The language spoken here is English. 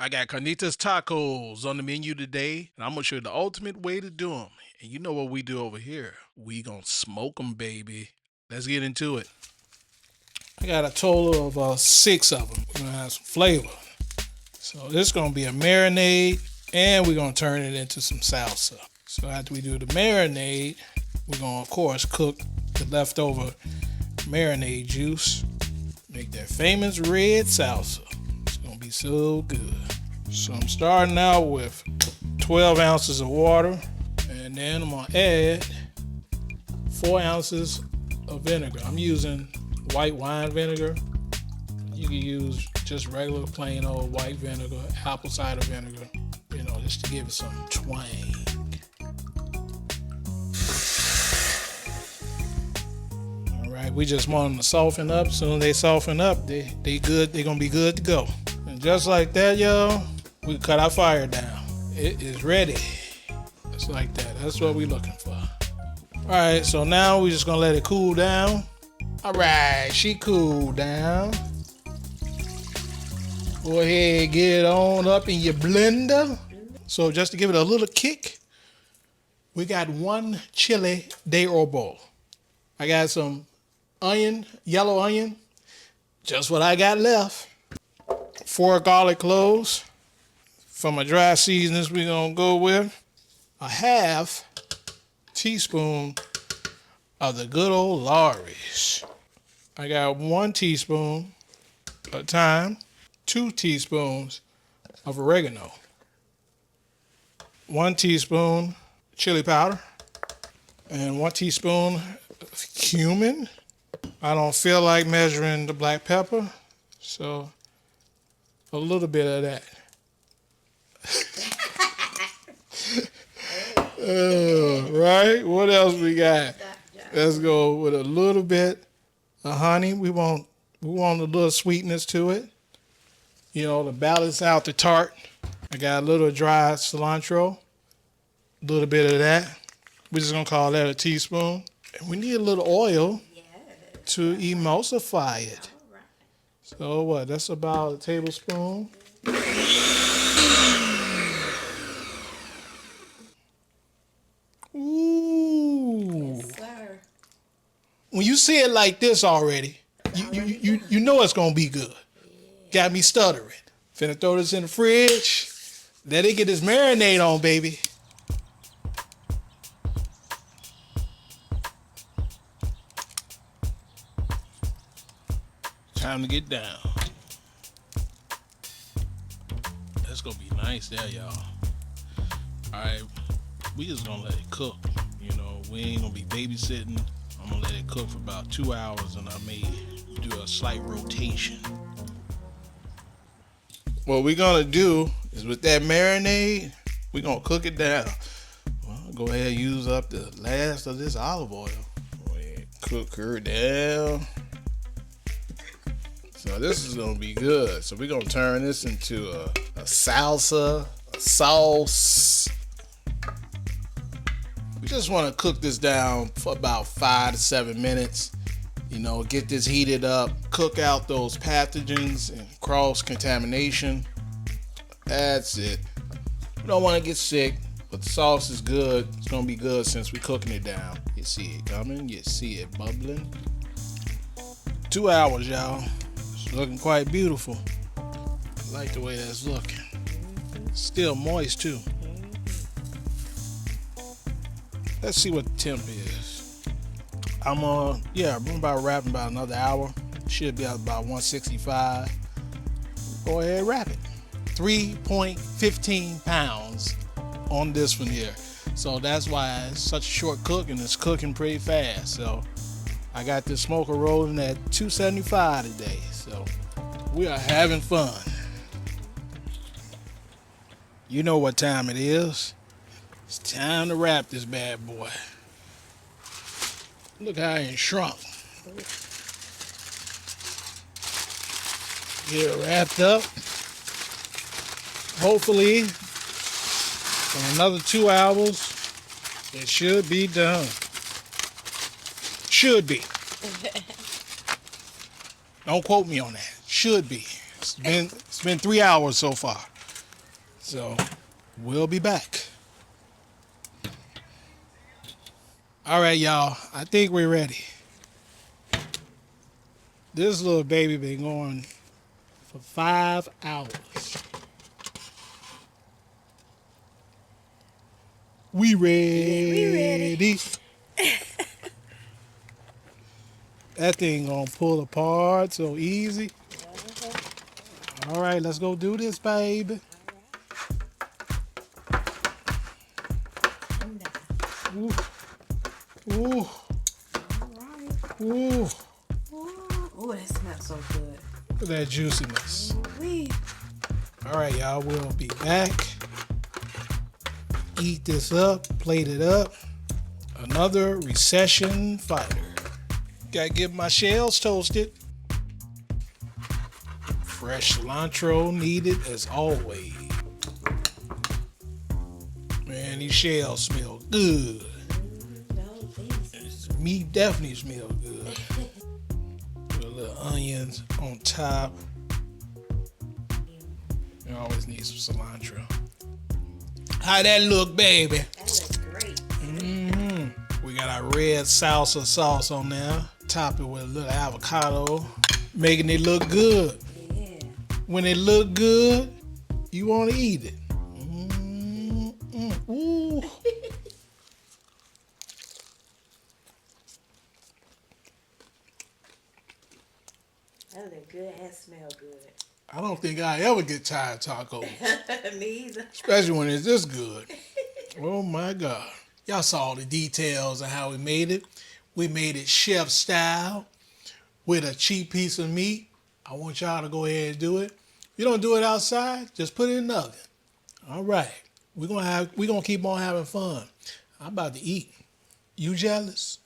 I got Carnitas Tacos on the menu today, and I'm gonna show you the ultimate way to do them. And you know what we do over here? We gonna smoke them, baby. Let's get into it. I got a total of 6 of them. We're gonna have some flavor. So this is gonna be a marinade, and we're gonna turn it into some salsa. So after we do the marinade, we're gonna of course cook the leftover marinade juice. Make that famous red salsa. It's gonna be so good. So I'm starting out with 12 ounces of water, and then I'm gonna add 4 ounces of vinegar. I'm using white wine vinegar. You can use just regular plain old white vinegar, apple cider vinegar, just to give it some twang. All right, we just want them to soften up. As soon as they soften up, they good. They're gonna be good to go. And just like that, y'all, we cut our fire down. It is ready. Just like that. That's what we're looking for. All right, so now we're just gonna let it cool down. All right, she cooled down. Go ahead, get it on up in your blender. So just to give it a little kick, we got 1 chili de robo. I got some onion, yellow onion, just what I got left. 4 garlic cloves. For my dry seasonings, we're gonna go with a half teaspoon of the good old Lawry's. I got 1 teaspoon of thyme, 2 teaspoons of oregano, 1 teaspoon chili powder, and 1 teaspoon of cumin. I don't feel like measuring the black pepper, so a little bit of that. Right? What else we got? Let's go with a little bit of honey. We want a little sweetness to it. To balance out the tart. I got a little dry cilantro. A little bit of that. We're just gonna call that a teaspoon. And we need a little oil to emulsify it. So what? That's about a tablespoon. Ooh. Yes, sir. When you see it like this already, you know it's gonna be good. Got me stuttering. Finna throw this in the fridge. Let it get this marinade on, baby. Time to get down. That's gonna be nice there, y'all. Alright, we just gonna let it cook. We ain't gonna be babysitting. I'm gonna let it cook for about 2 hours, and I may do a slight rotation. What we're gonna do is with that marinade, we're gonna cook it down. Well, go ahead and use up the last of this olive oil. Go ahead, cook her down. So this is gonna be good. So we're gonna turn this into a salsa, a sauce. We just want to cook this down for about 5 to 7 minutes. Get this heated up, cook out those pathogens and cross contamination. That's it. We don't want to get sick, but the sauce is good. It's gonna be good since we're cooking it down. You see it coming, you see it bubbling. 2 hours, y'all. It's looking quite beautiful. I like the way that's looking. Still moist too. Let's see what the temp is. I'm about wrapping about another hour. Should be about 165. Go ahead, wrap it. 3.15 pounds on this one here. So that's why it's such a short cook, and it's cooking pretty fast. So I got this smoker rolling at 275 today. So we are having fun. You know what time it is. It's time to wrap this bad boy. Look how it shrunk. Get it wrapped up. Hopefully, in another 2 hours, it should be done. Should be. Don't quote me on that. Should be. It's been 3 hours so far. So we'll be back. All right, y'all. I think we're ready. This little baby been going for 5 hours. We ready. We ready. That thing gonna pull apart so easy. All right, let's go do this, baby. Ooh, ooh, Alright. ooh. Ooh, that smells so good. Look at that juiciness. Wee. All right, y'all, we'll be back. Eat this up, plate it up. Another recession fighter. Gotta get my shells toasted. Fresh cilantro needed as always. Man, these shells smell good. Meat definitely smells good. Put a little onions on top. You always need some cilantro. How that look, baby? That looks great. We got our red salsa sauce on there. Top it with a little avocado, making it look good. Yeah. When it look good, you want to eat it. Ooh. That look good and smell good. I don't think I ever get tired of tacos, Me either. especially when it's this good. Oh my God. Y'all saw the details of how we made it. We made it chef style with a cheap piece of meat. I want y'all to go ahead and do it. If you don't do it outside, just put it in the oven. All right. We're gonna keep on having fun. I'm about to eat. You jealous?